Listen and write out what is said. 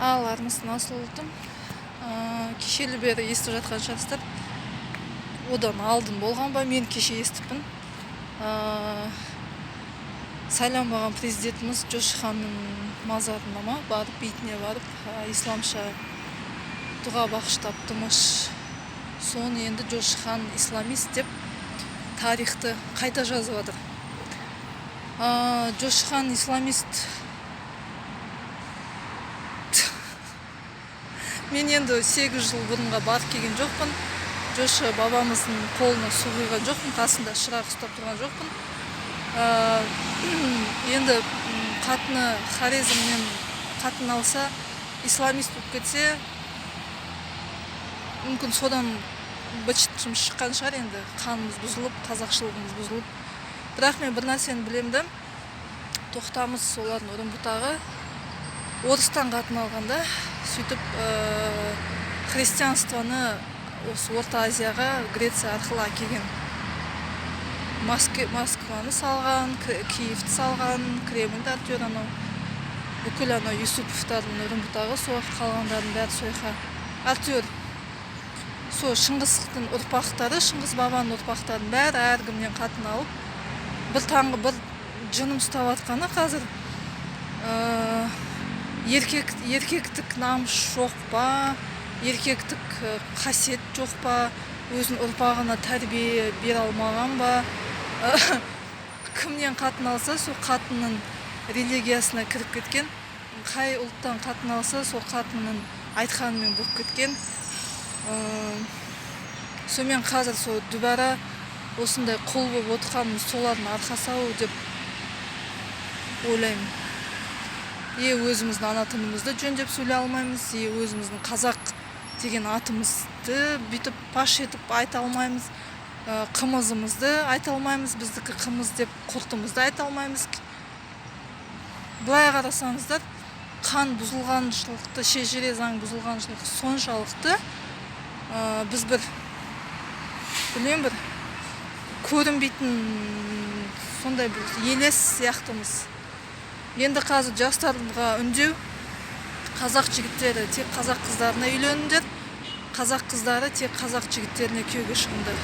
Армысыз Насылдым. Кешелі бері естіп жатқан шығарсыздар. Одан алдын болған ба, мен кеше естіппін. Сайланбаған президентіміз Жошиханның мазарына барып, бейітіне барып, исламша дұға бағыштаптымыш. Соны енді Жошихан исламист деп тарихты қайта жазып жатыр. Жошихан исламист. Мен енді 8 жыл бұрынға барып келген жоқпын. Жошы бабамыздың қолына су құйған жоқпын, қасында шырақ ұстап тұрған жоқпын. Енді қатыны Хорезмнен қатын алса, исламист болып кетсе, мүмкін содан быт-шытымыз шыққан шығар, енді қанымыз бұзылып, қазақшылығымыз бұзылып. Бірақ мен бір нәрсені білемді. Тоқтамыс солардың Үрімбұтағы орыстан қатын алғанда, сөйтіп христианствоны осы Орта Азияға Греция арқылы әкелген. Москваны салған, Киевті салған, Кремльді артер анау. Бүкіл анау Юсуповтардың Үрімбұтағы соғып қалғандардың бәрі сойқа артер. Со Шыңғыстың ұрпақтары, Шыңғыс бабаның ұрпақтарын бәрі әркімнен қатын алып, бір таңғы бір жыным ұстап атқаны қазір еркектік намыс жоқ па, еркектік қасиет жоқ па, өзінің ұрпағына тәрбие бере алмаған ба, кімнен қатын алса, сол қатынның религиясына кіріп кеткен, қай ұлттан қатын алса, сол қатынның айтқанымен болып кеткен. Сонымен қазір сол дүбара осындай қол болып отырғанымыз солардың арқасы-ау деп ойлаймын. Өзіміздің ана тілімізді жөндеп сөйлей алмаймыз, өзіміздің қазақ деген атымызды бүйтіп паш етіп айта алмаймыз, қымызымызды айта алмаймыз, біздікі қымыз деп құртымызды айта алмаймыз. Былай қарасаңыздар, қан бұзылғаншылықты, шежіре заң бұзылғаншылық соншалықты біз бір көрінбейтін сондай бір елес сияқтымыз. Енді қазір жастарға үндеу, қазақ жігіттері тек қазақ қыздарына үйленіңдер, қазақ қыздары тек қазақ жігіттеріне күйеуге шығыңдар.